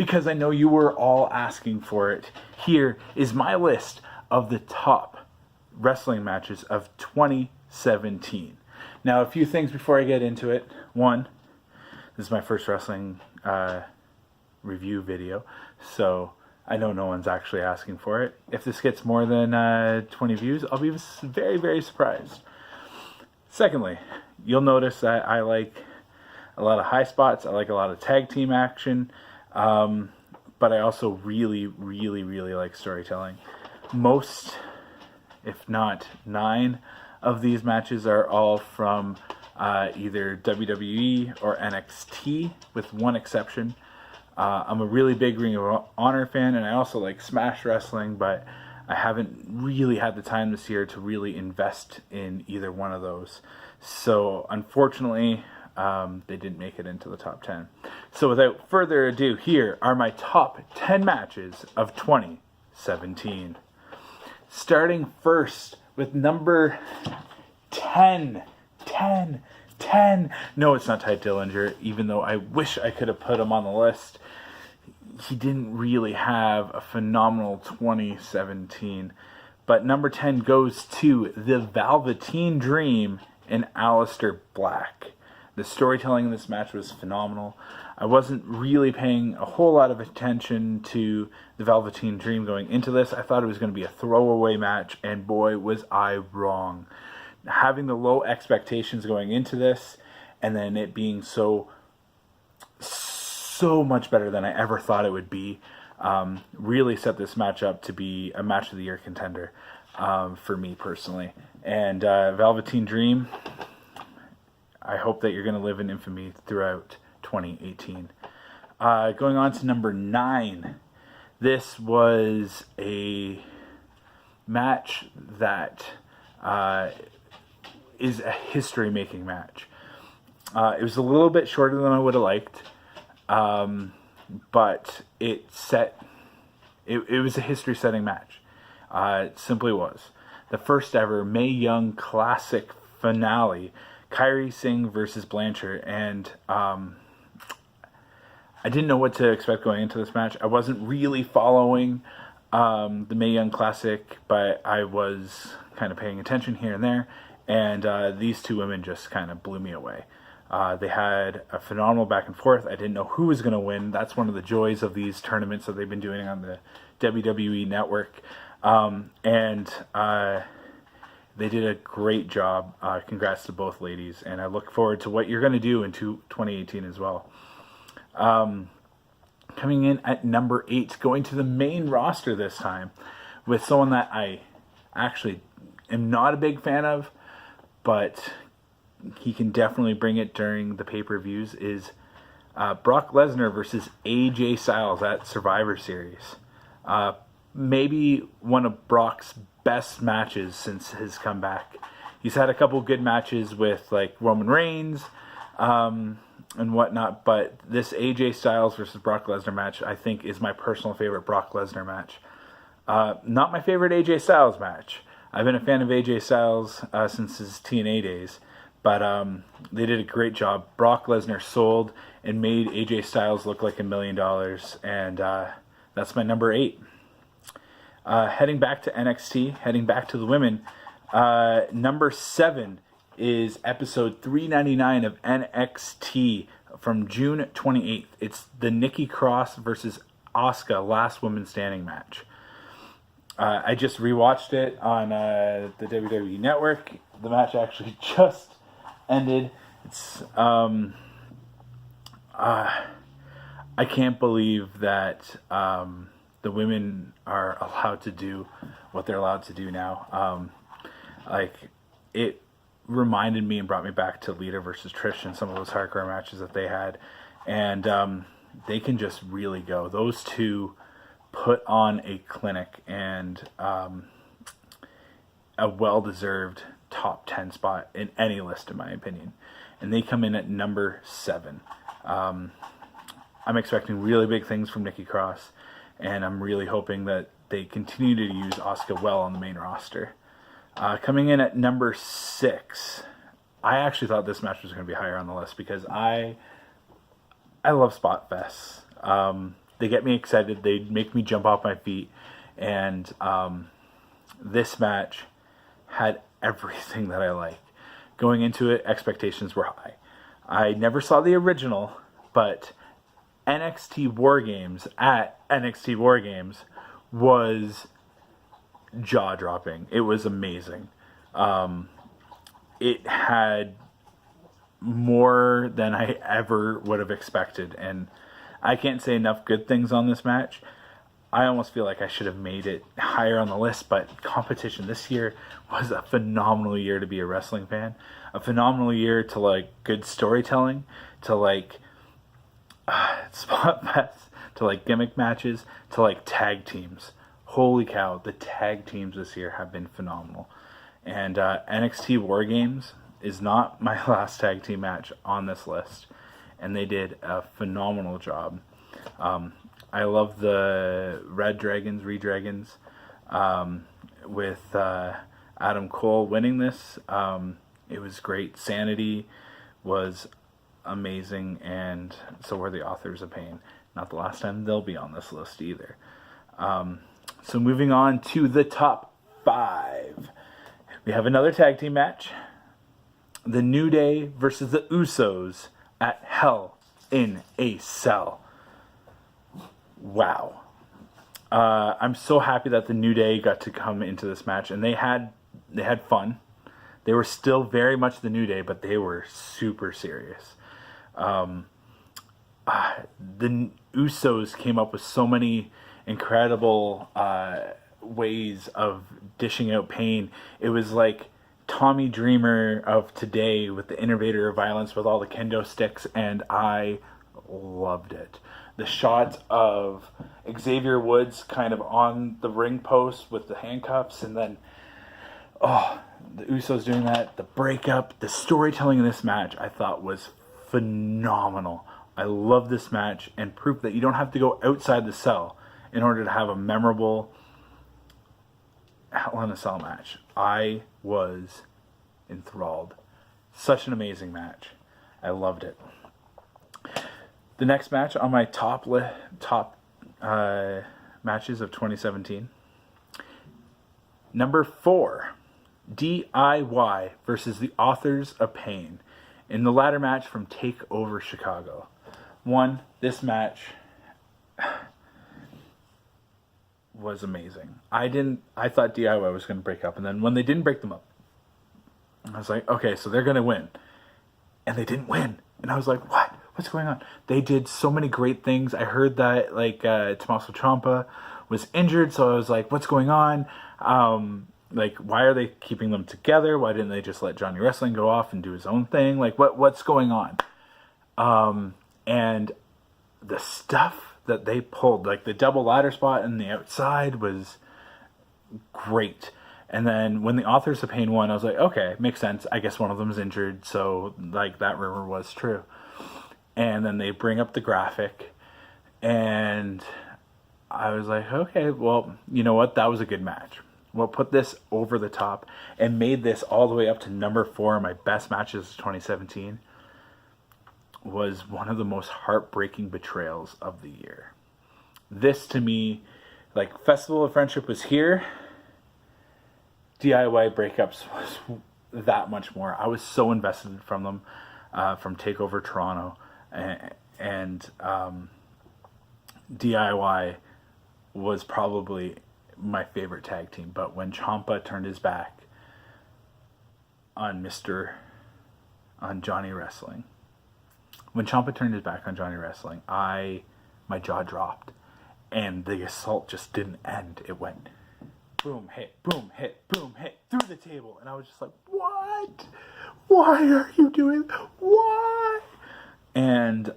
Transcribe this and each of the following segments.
because I know you were all asking for it. Here is my list of the top wrestling matches of 2017. Now, a few things before I get into it. One, this is my first wrestling review video, so I know no one's actually asking for it. If this gets more than 20 views, I'll be very, very surprised. Secondly, you'll notice that I like a lot of high spots. I like a lot of tag team action. But I also really, really, really like storytelling. Most, if not 9 of these matches are all from either WWE or NXT, with one exception. I'm a really big Ring of Honor fan, and I also like Smash Wrestling, but I haven't really had the time this year to really invest in either one of those. So, unfortunately, they didn't make it into the top 10. So without further ado, here are my top 10 matches of 2017. Starting first with number 10. No, it's not Ty Dillinger, even though I wish I could have put him on the list. He didn't really have a phenomenal 2017. But number 10 goes to the Velveteen Dream and Alister Black. The storytelling in this match was phenomenal. I wasn't really paying a whole lot of attention to the Velveteen Dream going into this. I thought it was going to be a throwaway match, and boy, was I wrong. Having the low expectations going into this, and then it being so much better than I ever thought it would be, really set this match up to be a match of the year contender for me personally. And Velveteen Dream, I hope that you're going to live in infamy throughout 2018. Going on to number 9. This was a match that is a history-making match. It was a little bit shorter than I would have liked, but it was a history-setting match. It simply was. The first ever Mae Young Classic finale, Kairi Singh versus Blanchard, and I didn't know what to expect going into this match. I wasn't really following the Mae Young Classic, but I was kind of paying attention here and there, and these two women just kind of blew me away. They had a phenomenal back and forth. I didn't know who was going to win. That's one of the joys of these tournaments that they've been doing on the WWE Network, and they did a great job. Congrats to both ladies, and I look forward to what you're going to do in 2018 as well. Coming in at number 8, going to the main roster this time, with someone that I actually am not a big fan of, but he can definitely bring it during the pay-per-views, is Brock Lesnar versus AJ Styles at Survivor Series. Maybe one of Brock's best matches since his comeback. He's had a couple good matches with like Roman Reigns and whatnot, but this AJ Styles versus Brock Lesnar match, I think, is my personal favorite Brock Lesnar match. Not my favorite AJ Styles match. I've been a fan of AJ Styles since his TNA days, but they did a great job. Brock Lesnar sold and made AJ Styles look like $1 million, and that's my number 8. Heading back to NXT, heading back to the women, number 7 is episode 399 of NXT from June 28th. It's the Nikki Cross versus Asuka Last Woman Standing match. I just rewatched it on the WWE Network. The match actually just ended. It's I can't believe that the women are allowed to do what they're allowed to do now. It reminded me and brought me back to Lita versus Trish and some of those hardcore matches that they had, and they can just really go. Those two put on a clinic, and a well-deserved top 10 spot in any list, in my opinion. And they come in at number 7. I'm expecting really big things from Nikki Cross, and I'm really hoping that they continue to use Asuka well on the main roster. Coming in at number 6, I actually thought this match was going to be higher on the list because I love spot fests. They get me excited. They make me jump off my feet. And this match had everything that I like. Going into it, expectations were high. I never saw the original, but NXT War Games at NXT War Games was jaw-dropping. It was amazing. It had more than I ever would have expected, and I can't say enough good things on this match. I almost feel like I should have made it higher on the list, but competition this year was a phenomenal year to be a wrestling fan. A phenomenal year to like good storytelling, to like spot fests, to like gimmick matches, to like tag teams. Holy cow, the tag teams this year have been phenomenal. And NXT War Games is not my last tag team match on this list, and they did a phenomenal job. I love the Redragons, with Adam Cole winning this. It was great. Sanity was amazing, and so were the Authors of Pain. Not the last time they'll be on this list either. So moving on to the top 5. We have another tag team match. The New Day versus the Usos at Hell in a Cell. Wow. I'm so happy that the New Day got to come into this match, and they had fun. They were still very much the New Day, but they were super serious. The Usos came up with so many incredible ways of dishing out pain. It was like Tommy Dreamer of today with the Innovator of Violence with all the kendo sticks, and I loved it. The shot of Xavier Woods kind of on the ring post with the handcuffs, and then the Usos doing that, the breakup, the storytelling in this match I thought was phenomenal. I love this match, and proof that you don't have to go outside the cell in order to have a memorable Hell in a Cell match. I was enthralled. Such an amazing match. I loved it. The next match on my top matches of 2017. Number 4, DIY versus the Authors of Pain in the ladder match from TakeOver Chicago. This match was amazing. I thought DIY was going to break up, and then when they didn't break them up, I was like, okay, so they're going to win. And they didn't win. And I was like, what? What's going on? They did so many great things. I heard that Tommaso Ciampa was injured, so I was like, what's going on? Why are they keeping them together? Why didn't they just let Johnny Wrestling go off and do his own thing? What's going on? And the stuff that they pulled, like the double ladder spot and the outside, was great. And then when the Authors of Pain won, I was like, okay, makes sense. I guess one of them is injured, so that rumor was true. And then they bring up the graphic, and I was like, okay, well, you know what? That was a good match. What put this over the top and made this all the way up to number 4 in my best matches of 2017 was one of the most heartbreaking betrayals of the year. This, to me, Festival of Friendship was here. DIY breakups was that much more. I was so invested from them, from TakeOver Toronto, and DIY was probably my favorite tag team. But when Ciampa turned his back on Johnny Wrestling, my jaw dropped, and the assault just didn't end. It went boom, hit, boom, hit, boom, hit, through the table. And I was just like, what? Why are you doing that? Why? And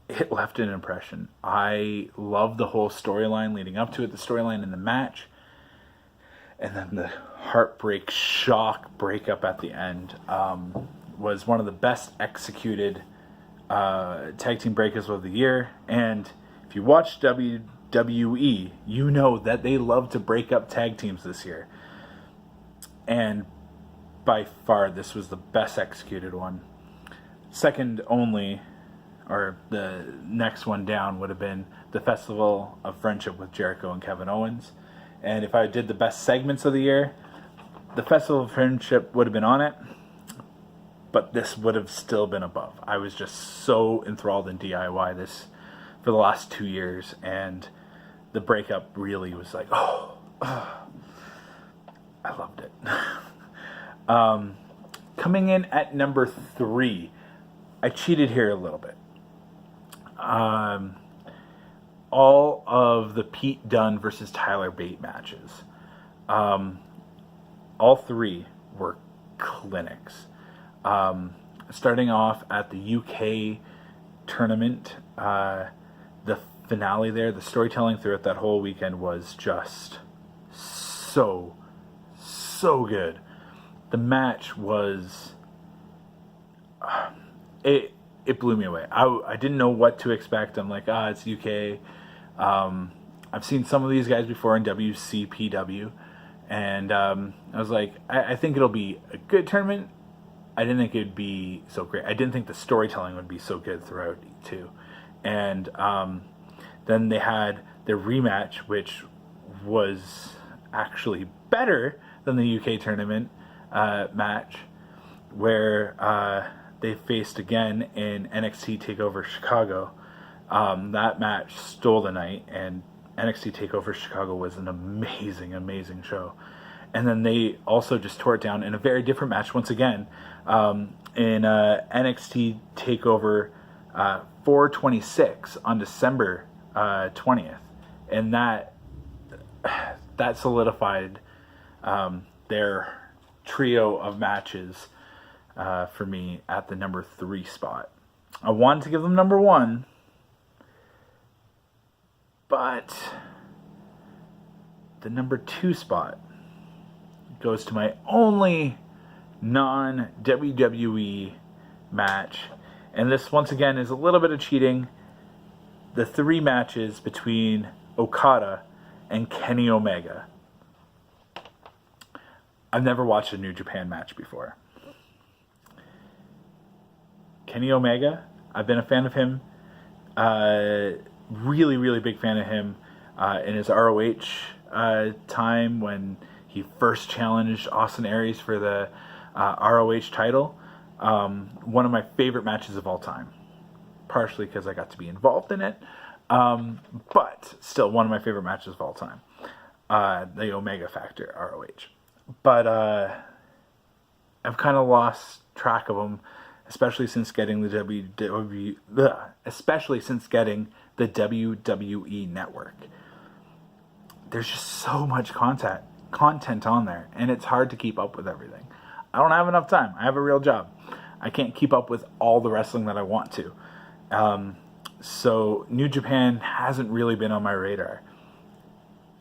it left an impression. I love the whole storyline leading up to it, the storyline in the match, and then the heartbreak, shock breakup at the end was one of the best executed tag team breakups of the year. And if you watch WWE, you know that they love to break up tag teams this year. And by far, this was the best executed one. Second only, or the next one down would have been the Festival of Friendship with Jericho and Kevin Owens. And if I did the best segments of the year, the Festival of Friendship would have been on it, but this would have still been above. I was just so enthralled in DIY this for the last 2 years, and the breakup really was like, I loved it. Coming in at number 3, I cheated here a little bit. All of the Pete Dunne versus Tyler Bate matches. All 3 were clinics. Starting off at the UK tournament, the finale there, the storytelling throughout that whole weekend was just so good. The match was it blew me away. I didn't know what to expect. I'm like, it's UK. I've seen some of these guys before in WCPW, and I was like, I think it'll be a good tournament. I didn't think it'd be so great. I didn't think the storytelling would be so good throughout too. And then they had their rematch, which was actually better than the UK tournament match, where they faced again in NXT TakeOver Chicago. That match stole the night, and NXT TakeOver Chicago was an amazing show. And then they also just tore it down in a very different match once again, in NXT TakeOver 426 on December 20th. And that solidified their trio of matches for me at the number 3 spot. I wanted to give them number 1, but the number 2 spot goes to my only non-WWE match. And this, once again, is a little bit of cheating. The 3 matches between Okada and Kenny Omega. I've never watched a New Japan match before. Kenny Omega, I've been a fan of him. Really big fan of him in his ROH time when he first challenged Austin Aries for the ROH title. One of my favorite matches of all time. Partially because I got to be involved in it. But still one of my favorite matches of all time. The Omega Factor ROH. But I've kind of lost track of him, especially since getting the WWE Network. There's just so much content on there, and it's hard to keep up with everything. I don't have enough time. I have a real job. I can't keep up with all the wrestling that I want to. So New Japan hasn't really been on my radar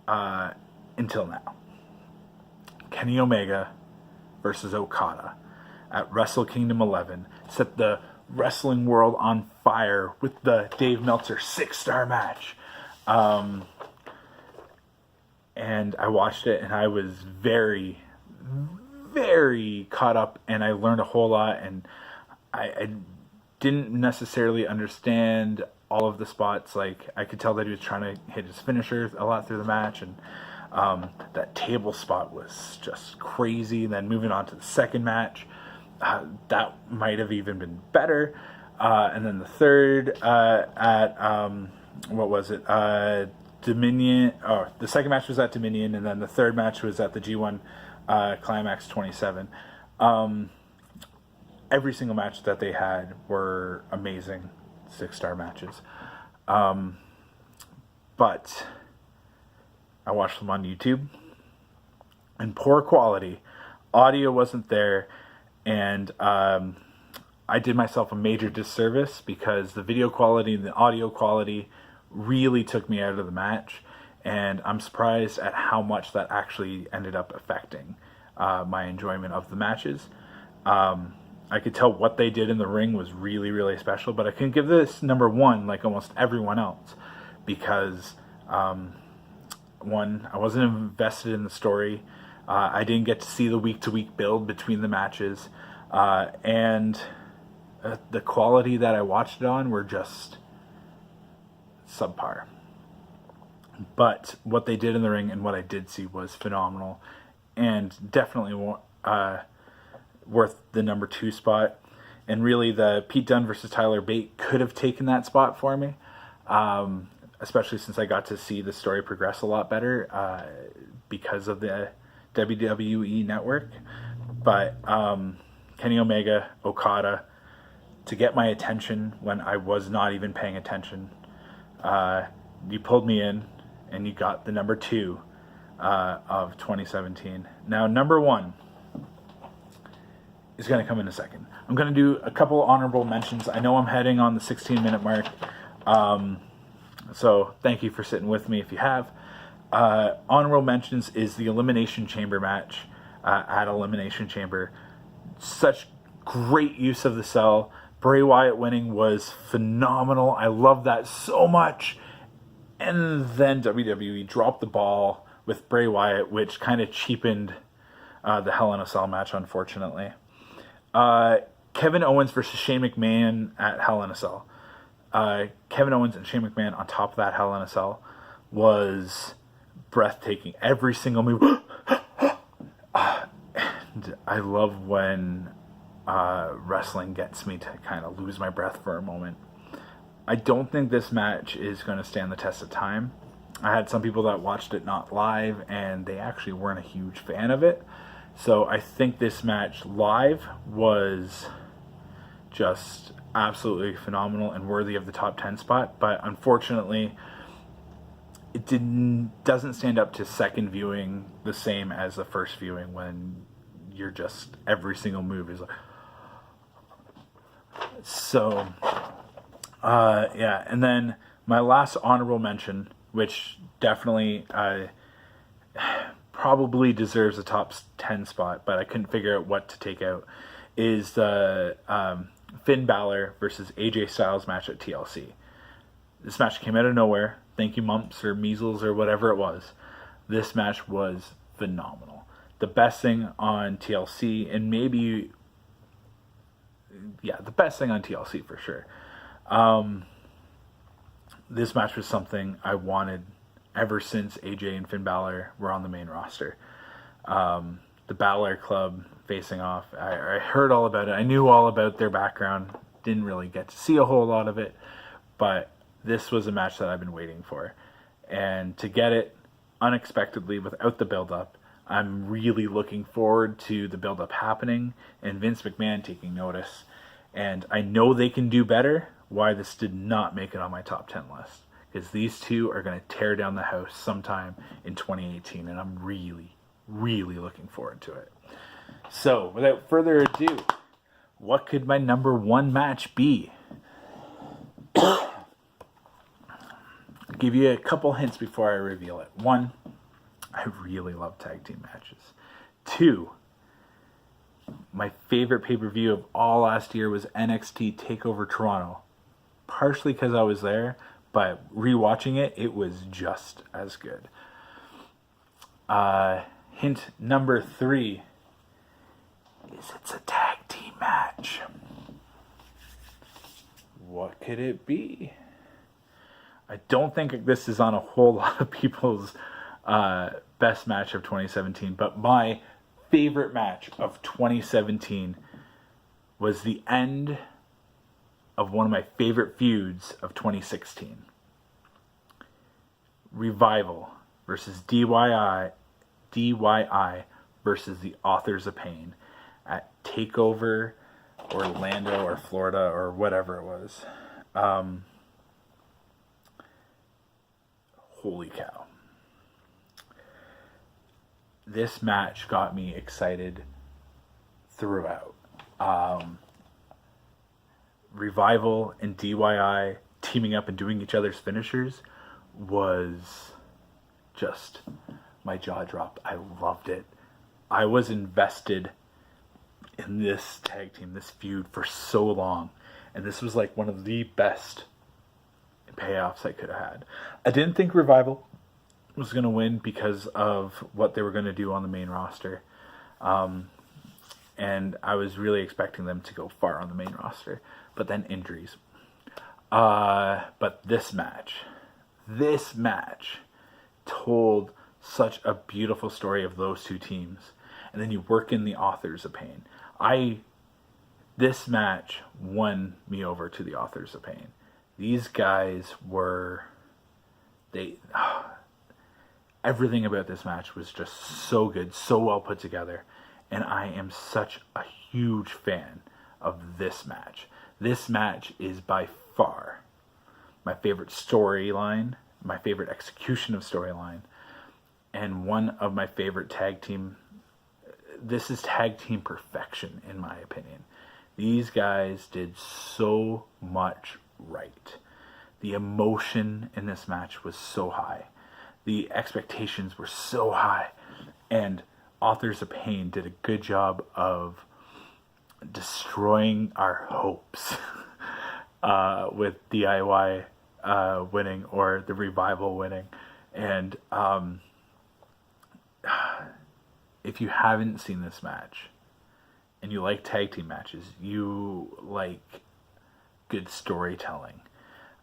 until now. Kenny Omega versus Okada at Wrestle Kingdom 11 set the wrestling world on fire with the Dave Meltzer 6-star match. And I watched it, and I was very caught up, and I learned a whole lot, and I didn't necessarily understand all of the spots. Like, I could tell that he was trying to hit his finisher a lot through the match, and that table spot was just crazy. And then moving on to the second match, that might have even been better. And then the third at what was it? Dominion. Oh, the second match was at Dominion, and then the third match was at the G1 Climax 27. Every single match that they had were amazing 6-star matches. But I watched them on YouTube in poor quality. Audio wasn't there, and I did myself a major disservice because the video quality and the audio quality really took me out of the match, and I'm surprised at how much that actually ended up affecting my enjoyment of the matches. I could tell what they did in the ring was really special, but I can give this number 1 like almost everyone else because one, I wasn't invested in the story. I didn't get to see the week-to-week build between the matches, and the quality that I watched it on were just subpar. But what they did in the ring and what I did see was phenomenal, and definitely worth the number 2 spot. And really, the Pete Dunne versus Tyler Bate could have taken that spot for me, especially since I got to see the story progress a lot better because of the WWE Network. But Kenny Omega, Okada, to get my attention when I was not even paying attention. You pulled me in, and you got the number 2 of 2017. Now, number 1 is going to come in a second. I'm going to do a couple honorable mentions. I know I'm heading on the 16-minute mark, so thank you for sitting with me if you have. Honorable mentions is the Elimination Chamber match at Elimination Chamber. Such great use of the cell. Bray Wyatt winning was phenomenal. I love that so much. And then WWE dropped the ball with Bray Wyatt, which kind of cheapened the Hell in a Cell match, unfortunately. Kevin Owens versus Shane McMahon at Hell in a Cell. Kevin Owens and Shane McMahon on top of that Hell in a Cell was breathtaking. Every single move. And I love when wrestling gets me to kind of lose my breath for a moment. I don't think this match is going to stand the test of time. I had some people that watched it not live, and they actually weren't a huge fan of it. So I think this match live was just absolutely phenomenal and worthy of the top 10 spot. But unfortunately, it doesn't stand up to second viewing the same as the first viewing, when you're just, every single move is like... So, yeah. And then my last honorable mention, which definitely probably deserves a top 10 spot, but I couldn't figure out what to take out, is the Finn Balor versus AJ Styles match at TLC. This match came out of nowhere. Thank you, mumps or measles or whatever it was. This match was phenomenal. The best thing on TLC, and maybe, yeah, the best thing on TLC for sure. This match was something I wanted ever since AJ and Finn Balor were on the main roster. The Balor Club facing off, I heard all about it. I knew all about their background. Didn't really get to see a whole lot of it, but this was a match that I've been waiting for. And to get it unexpectedly without the build-up, I'm really looking forward to the build-up happening and Vince McMahon taking notice. And I know they can do better. Why this did not make it on my top 10 list, because these two are going to tear down the house sometime in 2018, and I'm really, really looking forward to it. So, without further ado, what could my number 1 match be? I'll give you a couple hints before I reveal it. 1, I really love tag team matches. 2, my favorite pay-per-view of all last year was NXT TakeOver Toronto. Partially because I was there, but rewatching it, it was just as good. Hint number 3 is it's a tag team match. What could it be? I don't think this is on a whole lot of people's best match of 2017, but my favorite match of 2017 was the end of one of my favorite feuds of 2016. Revival versus DIY versus the Authors of Pain at TakeOver Orlando or Florida or whatever it was. Holy cow. This match got me excited throughout. Revival and DIY teaming up and doing each other's finishers was just, my jaw dropped. I loved it. I was invested in this tag team, this feud, for so long, and this was like one of the best payoffs I could have had. I didn't think Revival was going to win because of what they were going to do on the main roster. and I was really expecting them to go far on the main roster, but then injuries. But this match told such a beautiful story of those two teams. And then you work in the Authors of Pain. This match won me over to the Authors of Pain. These guys were, everything about this match was just so good, so well put together. And I am such a huge fan of this match. This match is by far my favorite storyline, my favorite execution of storyline, and one of my favorite tag team. This is tag team perfection, in my opinion. These guys did so much right. The emotion in this match was so high. The expectations were so high. And Authors of Pain did a good job of destroying our hopes with DIY winning, or the Revival winning. And if you haven't seen this match and you like tag team matches, you like good storytelling.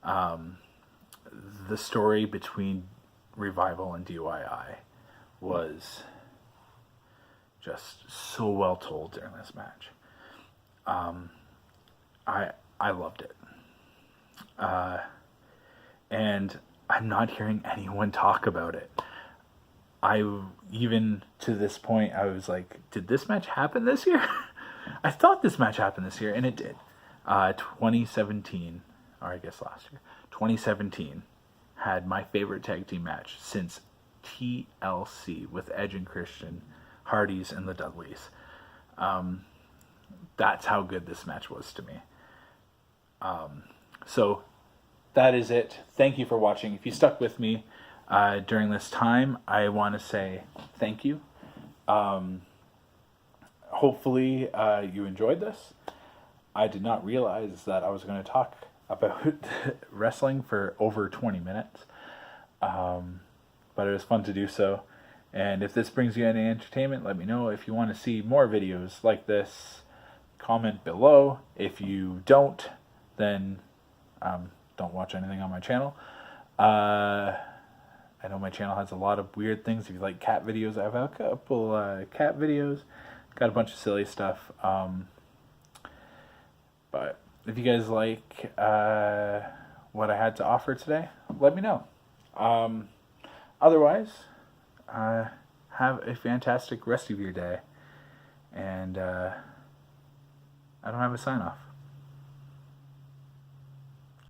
The story between Revival and DIY was just so well told during this match. I loved it. And I'm not hearing anyone talk about it. Even to this point, I was like, did this match happen this year? I thought this match happened this year, and it did. 2017, or I guess last year, 2017 had my favorite tag team match since TLC with Edge and Christian, Hardys, and the Dudleys. That's how good this match was to me. So that is it. Thank you for watching. If you stuck with me during this time, I want to say thank you. Hopefully you enjoyed this. I did not realize that I was going to talk about wrestling for over 20 minutes. But it was fun to do so. And if this brings you any entertainment, let me know. If you want to see more videos like this, comment below. If you don't, then don't watch anything on my channel. I know my channel has a lot of weird things. If you like cat videos, I have a couple cat videos. Got a bunch of silly stuff. But if you guys like what I had to offer today, let me know. Otherwise, have a fantastic rest of your day. And I don't have a sign off.